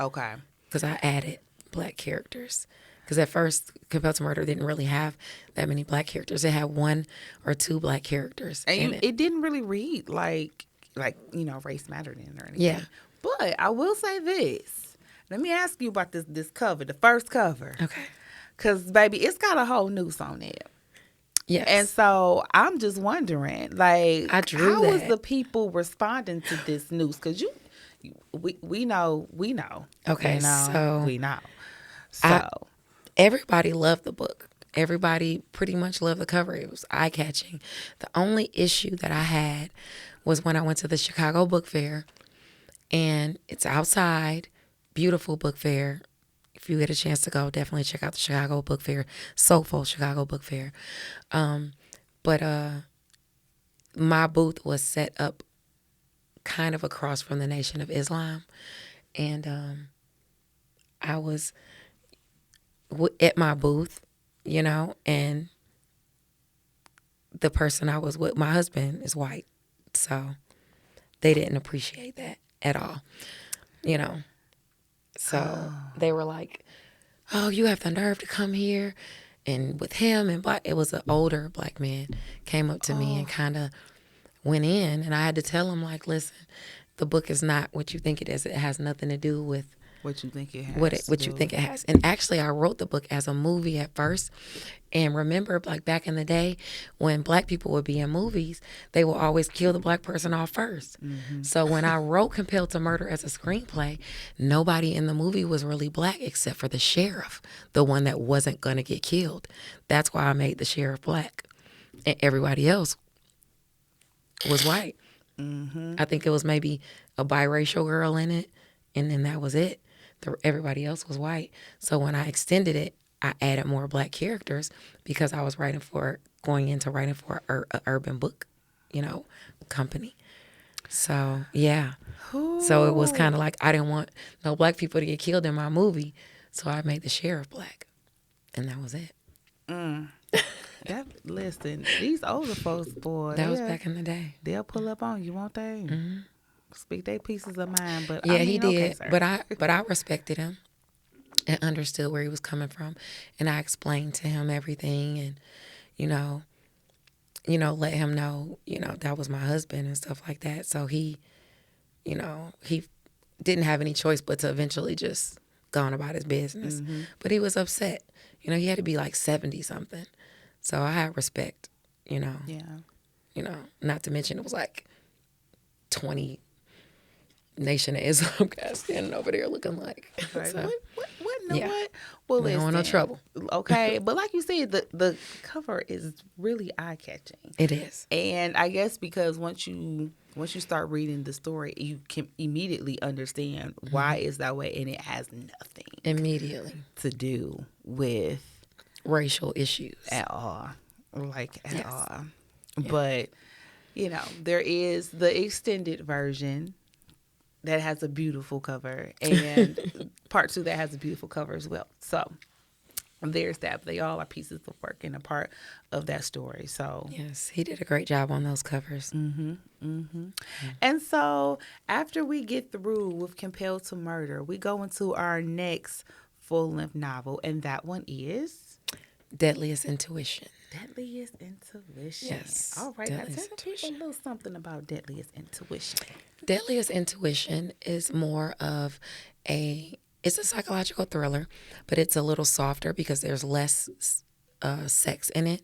Okay. Because I added black characters. Because at first, Compelled to Murder didn't really have that many black characters. It had 1 or 2 black characters. And it didn't really read like you know, race mattered in or anything. Yeah. But I will say this. Let me ask you about this cover, the first cover. Okay. Because, baby, it's got a whole noose on it. Yes. And so I'm just wondering, like, I drew how that. is the people responding to this news? Because we know. Okay, you know, so we know. So everybody loved the book. Everybody pretty much loved the cover. It was eye-catching. The only issue that I had was when I went to the Chicago Book Fair, and it's outside, beautiful book fair. If you get a chance to go, definitely check out the Chicago Book Fair, Soulful Chicago Book Fair. But my booth was set up kind of across from the Nation of Islam, and I was at my booth, you know, and the person I was with, my husband is white, so they didn't appreciate that at all, you know. So they were like, oh, you have the nerve to come here, and with him, and black, it was an older black man, came up to me and kind of went in, and I had to tell him, like, listen, the book is not what you think it is. It has nothing to do with what you think it has. What you think it has. And actually, I wrote the book as a movie at first. And remember, like, back in the day, when black people would be in movies, they will always kill the black person off first. So when I wrote Compelled to Murder as a screenplay, nobody in the movie was really black except for the sheriff, the one that wasn't going to get killed. That's why I made the sheriff black. And everybody else was white. I think it was maybe a biracial girl in it, and then that was it. Everybody else was white. So when I extended it, I added more black characters because I was writing for going into writing for a urban book, company. So, yeah. So it was kind of like I didn't want no black people to get killed in my movie. So I made the sheriff black. And that was it. Listen, these older folks, boy. That was back in the day. They'll pull up on you, won't they? Mm-hmm. Speak their pieces of mind. But yeah, I mean, he did. okay, sir. But I respected him and understood where he was coming from. And I explained to him everything and, let him know, that was my husband and stuff like that. So he didn't have any choice but to eventually just go on about his business. Mm-hmm. But he was upset. He had to be like 70 something. So I had respect, Yeah. Not to mention it was like 20 Nation of Islam guys standing over there looking like. Right. So, what? No, yeah. What? Well, we don't want no trouble. Okay, but like you said, the cover is really eye catching. It is, and I guess because once you start reading the story, you can immediately understand why it's that way, and it has nothing immediately to do with racial issues at all, at all. Yeah. But there is the extended version that has a beautiful cover, and part 2 that has a beautiful cover as well. So there's that. They all are pieces of work and a part of that story. So yes, he did a great job on those covers. Mm-hmm. Mm-hmm. And so after we get through with Compelled to Murder, we go into our next full-length novel, and that one is Deadliest Intuition. Deadliest Intuition. Yes. All right. Now tell people a little something about Deadliest Intuition. Deadliest Intuition is more of it's a psychological thriller, but it's a little softer because there's less sex in it.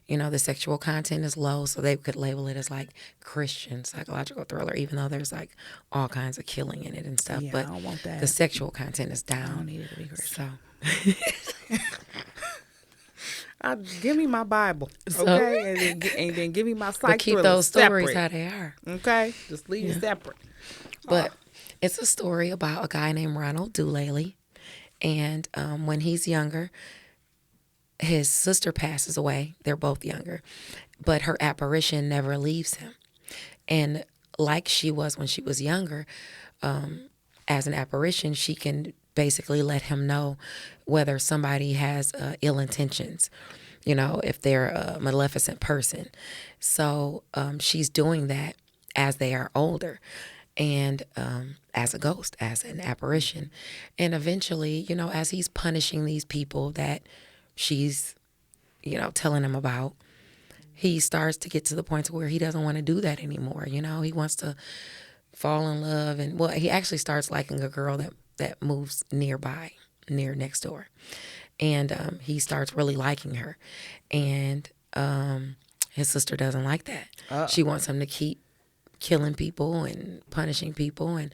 The sexual content is low, so they could label it as like Christian psychological thriller, even though there's like all kinds of killing in it and stuff. Yeah, but I don't want that. The sexual content is down. I don't need it to be Christian. So. Give me my Bible, okay, and then give me my psych keep those stories how they are, okay. Just leave it separate. But it's a story about a guy named Ronald Dooley, and when he's younger, his sister passes away. They're both younger, but her apparition never leaves him, and like she was when she was younger, as an apparition, she can basically let him know whether somebody has ill intentions, if they're a maleficent person. So she's doing that as they are older and as a ghost, as an apparition. And eventually, as he's punishing these people that she's, telling him about, he starts to get to the point where he doesn't want to do that anymore. He wants to fall in love. And he actually starts liking a girl that moves near next door. And he starts really liking her. And his sister doesn't like that. She wants him to keep killing people and punishing people and,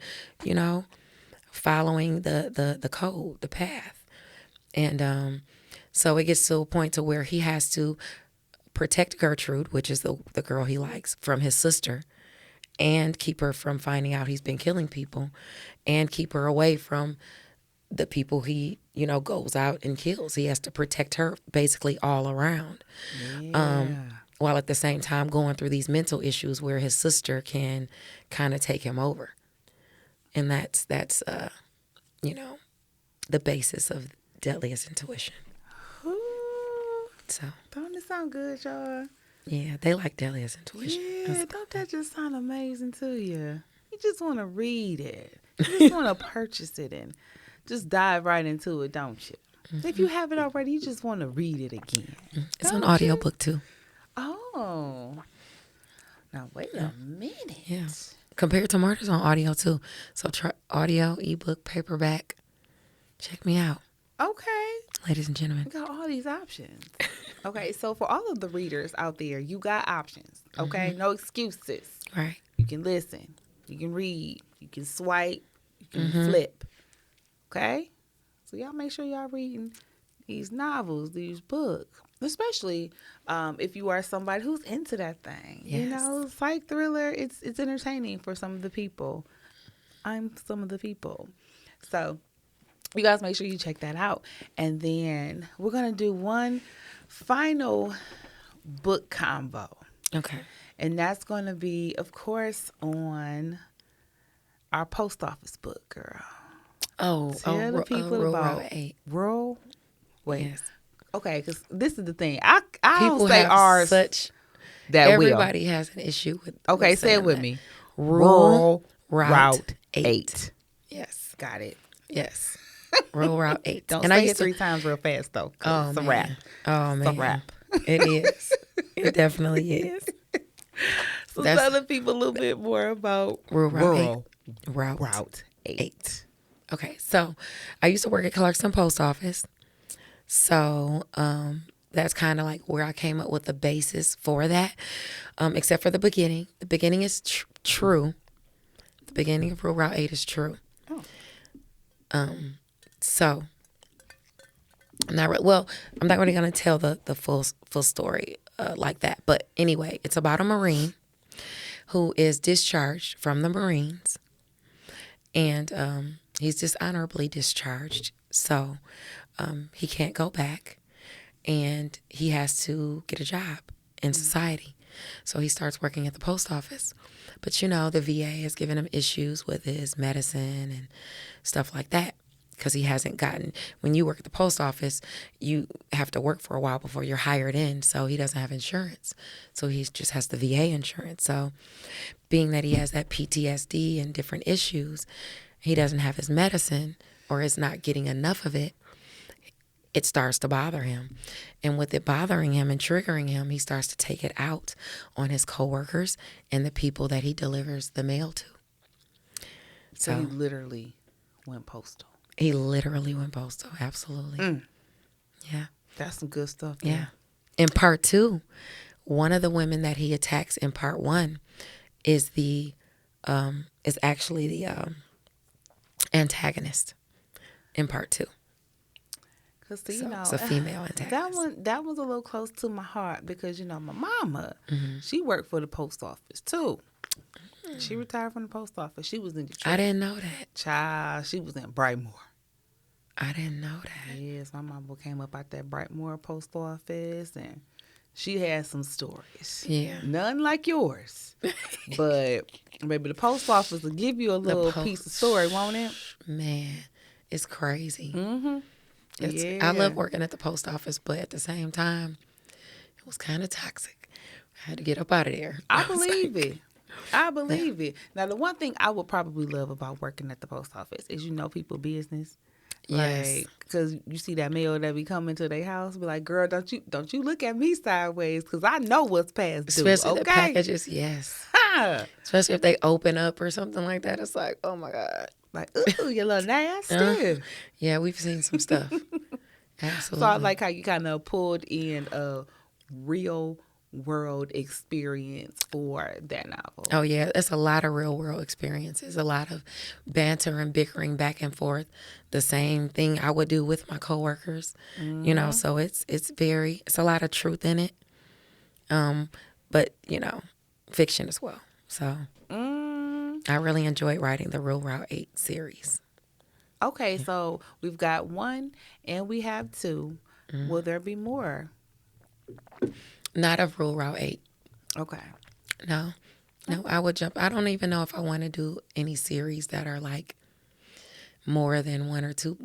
following the code, the path. And so it gets to a point to where he has to protect Gertrude, which is the girl he likes, from his sister, and keep her from finding out he's been killing people, and keep her away from the people he, goes out and kills. He has to protect her basically all around. Yeah. While at the same time going through these mental issues where his sister can kind of take him over. And that's the basis of Deadliest Intuition. Ooh. So. Don't it sound good, y'all? Yeah, they like Deadliest Intuition. Yeah, don't that just sound amazing to you? You just want to read it. You just want to purchase it and just dive right into it, don't you? Mm-hmm. If you have it already, you just want to read it again. It's an audiobook too. Oh. Now, wait a minute. Yeah. Compared to Murders on audio too. So try audio, ebook, paperback. Check me out. Okay. Ladies and gentlemen. We got all these options. Okay, so for all of the readers out there, you got options. Okay? Mm-hmm. No excuses. Right. You can listen. You can read. You can swipe. You can flip. Okay? So y'all make sure y'all reading these novels, these books. Especially if you are somebody who's into that thing. Yes. Psych thriller, it's entertaining for some of the people. I'm some of the people. So you guys make sure you check that out. And then we're going to do one final book combo. Okay. And that's going to be, of course, on our post office book, girl. Tell the people Rural about Route 8. rural. Wait. Yes. Okay, because this is the thing. I People don't say have ours such. that Everybody has an issue with. Okay, with say it saying with that. me. Rural Route 8. 8. Yes. Got it. Yes. Rural Route 8. Don't and say I it used to, 3 times real fast, though. 'Cause Oh, it's a man. wrap. Oh, man. It's a wrap. It is. It definitely is. So That's- tell the people a little bit more about Rural Route 8. 8. Okay, so I used to work at Clarkston Post Office. So that's kind of like where I came up with the basis for that, except for the beginning. The beginning is true. The beginning of Rural Route 8 is true. Oh. So I'm not really going to tell the full story like that. But anyway, it's about a Marine who is discharged from the Marines, and he's dishonorably discharged. So he can't go back, and he has to get a job in society. So he starts working at the post office. But, the VA has given him issues with his medicine and stuff like that, because he hasn't gotten, when you work at the post office, you have to work for a while before you're hired in. So he doesn't have insurance. So he just has the VA insurance. So being that he has that PTSD and different issues, he doesn't have his medicine or is not getting enough of it. It starts to bother him. And with it bothering him and triggering him, he starts to take it out on his coworkers and the people that he delivers the mail to. So he literally went postal. He literally went postal. Absolutely. Yeah. That's some good stuff. Yeah. In part 2, one of the women that he attacks in part 1 is actually the antagonist in part 2. Cause It's a female antagonist. That was a little close to my heart because my mama, she worked for the post office too. She retired from the post office. She was in Detroit. I didn't know that. Child, she was in Brightmoor. I didn't know that. Yes, my mama came up out that Brightmoor post office, and she had some stories. Yeah. None like yours, but maybe the post office will give you a little piece of story, won't it? Man, it's crazy. Mm-hmm. I love working at the post office, but at the same time, it was kind of toxic. I had to get up out of there. I believe it. I believe it. Now, the one thing I would probably love about working at the post office is people business. Yes. Because you see that mail that be coming to their house, be like, girl, don't you look at me sideways, because I know what's past due. Especially the Okay? packages, yes. Especially if they open up or something like that. It's like, oh my God. Like, ooh, you little nasty. Yeah, we've seen some stuff. Absolutely. So I like how you kind of pulled in a real world experience for that novel. Oh, yeah. It's a lot of real world experiences, a lot of banter and bickering back and forth. The same thing I would do with my coworkers, so it's a lot of truth in it. But, fiction as well. So I really enjoyed writing the Rural Route 8 series. Okay, so we've got 1 and we have 2. Will there be more? Not of Rural Route 8. Okay. No, I would jump. I don't even know if I want to do any series that are like more than 2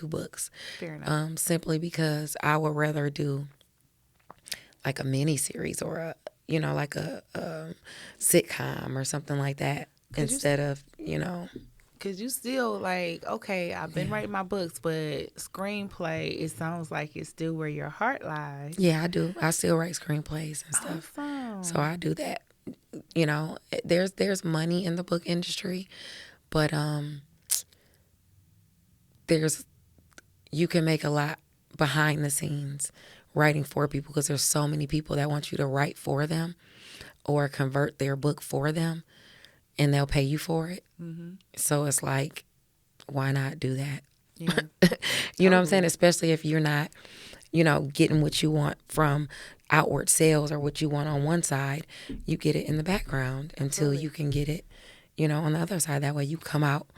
books. Fair enough. Simply because I would rather do like a mini series or a sitcom or something like that instead of. Because you still like, okay, I've been writing my books, but screenplay, it sounds like it's still where your heart lies. Yeah, I do. I still write screenplays and stuff. Awesome. So I do that. There's money in the book industry, but you can make a lot behind the scenes writing for people, because there's so many people that want you to write for them or convert their book for them, and they'll pay you for it. Mm-hmm. So it's like, why not do that? Yeah. You know what I'm saying? Especially if you're not, getting what you want from outward sales or what you want on one side, you get it in the background until you can get it, on the other side. That way you come out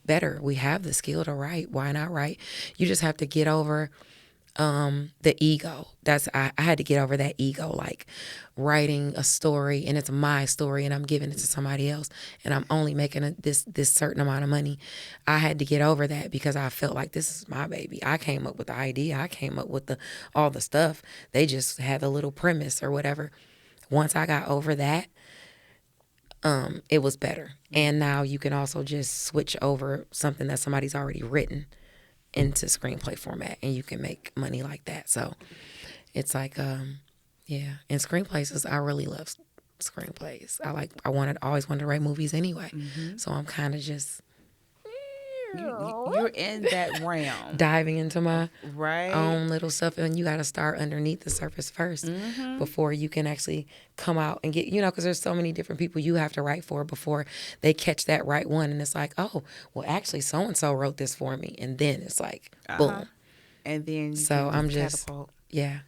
better. We have the skill to write. Why not write? You just have to get over the ego. I had to get over that ego, like writing a story and it's my story and I'm giving it to somebody else and I'm only making this certain amount of money. I had to get over that because I felt like this is my baby. I came up with the idea. I came up with all the stuff. They just had a little premise or whatever. Once I got over that, it was better. And now you can also just switch over something that somebody's already written into screenplay format and you can make money like that. So it's like, yeah. And screenplays, I really love screenplays. Always wanted to write movies anyway. So I'm kind of just You're in that realm. diving into my Right. own little stuff, and you got to start underneath the surface first before you can actually come out and get, because there's so many different people you have to write for before they catch that right one, and it's like, oh, well, actually, so and so wrote this for me, and then it's like, boom. And then I'm just catapult. Yeah.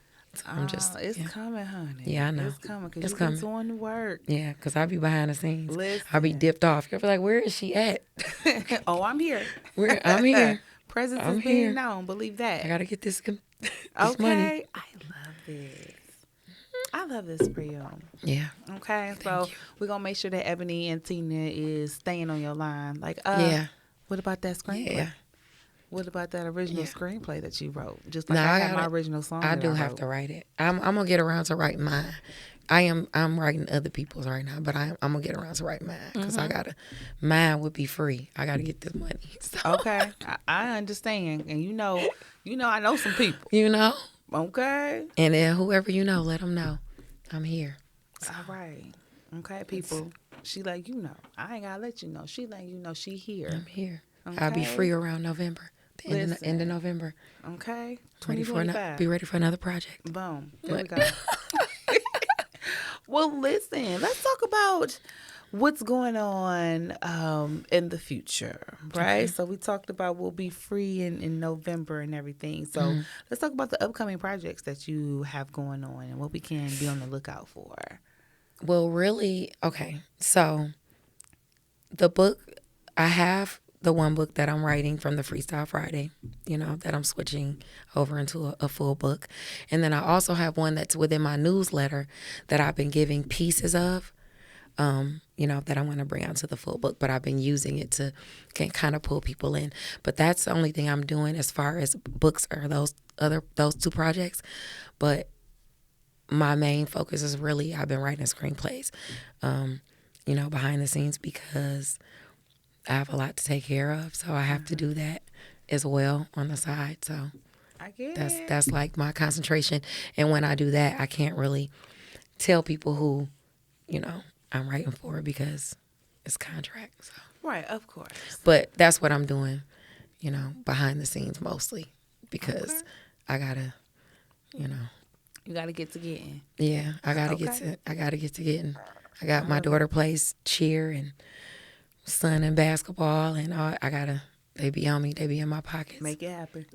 I'm it's coming, honey. Yeah, I know. It's coming because It's you've been coming. doing the work. Yeah, because I be behind the scenes. Listen. I be dipped off. You'll be like, where is she at? Oh, I'm here. I'm here. Presence I'm is being here. known. Believe that. I got to get this money. Okay. I love this. I love this for you. Yeah. Okay. So we're going to make sure that Ebony and Tina is staying on your line. Like, Yeah. what about that screenplay? Yeah. What about that original screenplay that you wrote? Just like No, I I had my gotta- original song. I that do have wrote. to write it. I'm gonna get around to writing mine. I'm writing other people's right now, but I'm gonna get around to writing mine because mine would be free. I gotta get this money. So, Okay. I understand. And I know some people. Okay. And then whoever let them know I'm here. All right. Okay, people. She like, I ain't gotta let you know. She like, she here. I'm here. I'll be free around November. The end of November. Okay. Be 2025. ready for another project. Boom. There we go. Well, listen, let's talk about what's going on in the future, right? So we talked about we'll be free in November and everything. So let's talk about the upcoming projects that you have going on and what we can be on the lookout for. Well, really, okay. So the book, I have the one book that I'm writing from the Freestyle Friday, that I'm switching over into a full book. And then I also have one that's within my newsletter that I've been giving pieces of, that I'm going to bring out to the full book. But I've been using it to kind of pull people in. But that's the only thing I'm doing as far as books or those two projects. But my main focus is really I've been writing screenplays, behind the scenes because I have a lot to take care of, so I have to do that as well on the side. So I get that's like my concentration. And when I do that, I can't really tell people who, I'm writing for because it's contract. So. Right, of course. But that's what I'm doing, behind the scenes mostly because I gotta, You got to get to getting. Yeah, I gotta get to getting. I got my daughter plays cheer and son in basketball and all. They be on me. They be in my pockets. Make it happen.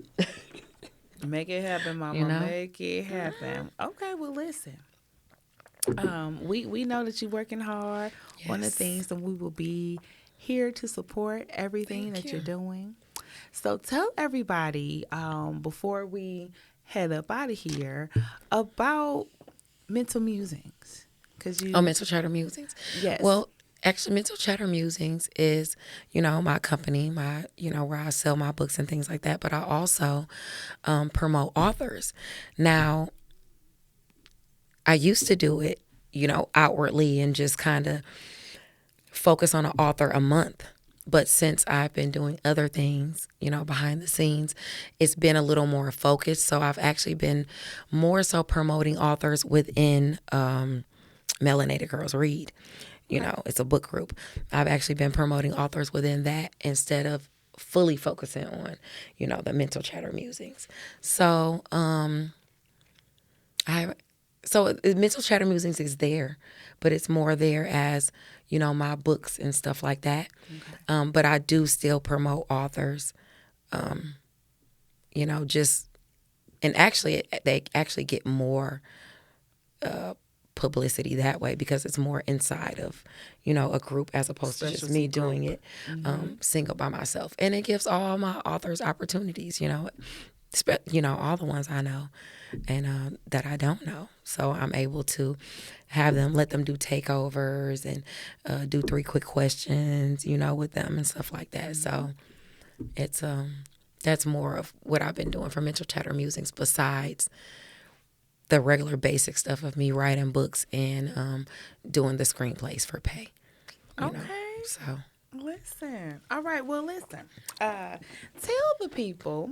Make it happen, mama. Make it happen. Okay, well, listen. We know that you're working hard on the things, and we will be here to support everything that you're doing. So tell everybody before we head up out of here about Mental Musings. Mental Chatter Musings. Yes. Well, actually, Mental Chatter Musings is, my company, where I sell my books and things like that. But I also promote authors. Now, I used to do it, outwardly and just kind of focus on an author a month. But since I've been doing other things, behind the scenes, it's been a little more focused. So I've actually been more so promoting authors within Melanated Girls Read. It's a book group. I've actually been promoting authors within that instead of fully focusing on, the Mental Chatter Musings. So, Mental Chatter Musings is there, but it's more there as, my books and stuff like that. Okay. But I do still promote authors, and actually they actually get more publicity that way because it's more inside of, a group as opposed to just me doing it single by myself. And it gives all my authors opportunities, all the ones I know and that I don't know. So I'm able to let them do takeovers and do 3 quick questions, with them and stuff like that. So it's that's more of what I've been doing for Mental Chatter Musings besides the regular basic stuff of me writing books and doing the screenplays for pay. Okay. So Listen. All right. Well, listen. Tell the people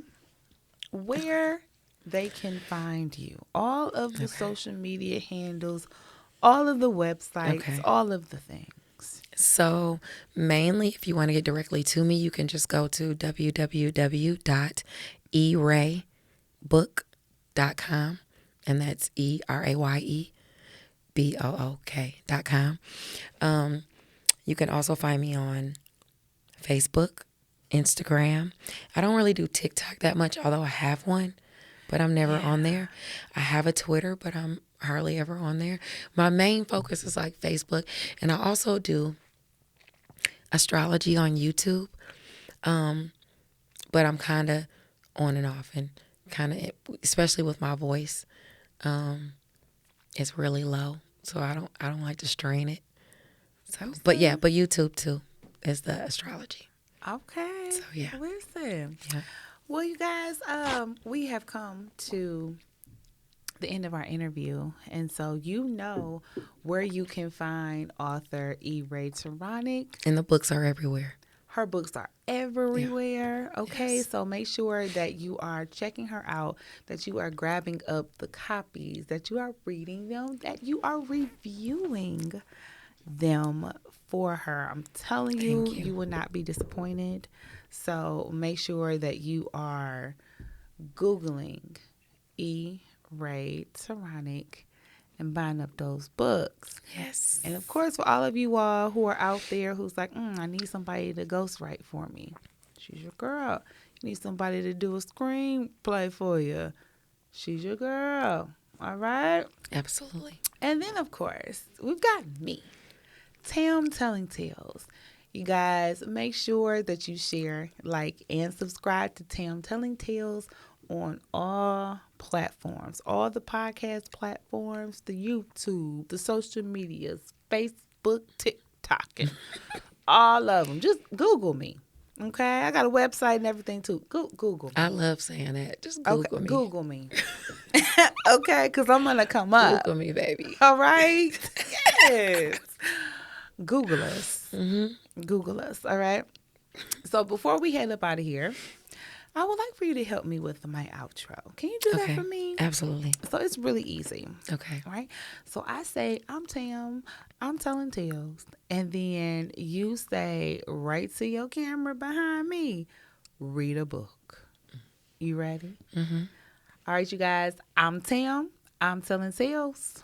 where they can find you. All of the social media handles, all of the websites, all of the things. So mainly, if you want to get directly to me, you can just go to www.erayebook.com, and that's ERAYEBOOK.com. You can also find me on Facebook, Instagram. I don't really do TikTok that much, although I have one, but I'm never on there. I have a Twitter, but I'm hardly ever on there. My main focus is like Facebook, and I also do astrology on YouTube, but I'm kind of on and off, and especially with my voice, it's really low, so I don't like to strain it. So, but YouTube too is the astrology. Okay. So yeah. Listen. Yeah. Well, you guys, we have come to the end of our interview, and so where you can find author Raye Turonek. And the books are everywhere. Her books are everywhere. Yeah. Okay, Yes. So make sure that you are checking her out, that you are grabbing up the copies, that you are reading them, that you are reviewing them for her. I'm telling you, you will not be disappointed. So make sure that you are Googling Raye Turonek and buying up those books. Yes. And of course, for all of you all who are out there who's like, I need somebody to ghostwrite for me. She's your girl. You need somebody to do a screenplay for you. She's your girl. All right? Absolutely. And then, of course, we've got me, Tam Telling Tales. You guys, make sure that you share, like, and subscribe to Tam Telling Tales on all platforms, all the podcast platforms, the YouTube, the social medias, Facebook, TikTok, and all of them. Just Google me. Okay, I got a website and everything too. Google me. I love saying that. Just Google me. Google me. Okay, because I'm going to come up. Google me, baby. All right? Yes. Google us. Mm-hmm. Google us, all right? So before we head up out of here, I would like for you to help me with my outro. Can you do that for me? Absolutely. So it's really easy. Okay. All right? So I say, I'm Tam, I'm telling tales. And then you say, right to your camera behind me, read a book. You ready? Mm-hmm. All right, you guys. I'm Tam, I'm telling tales.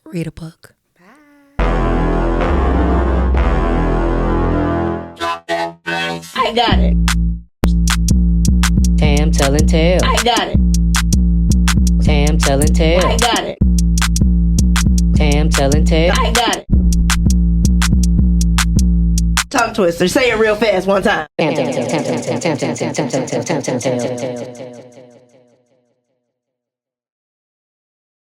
Read a book. I got it. Tam telling tales. I got it. Tam telling tales. I got it. Tam telling tales. I got it. Tongue twister. Say it real fast one time. Tam telling tales.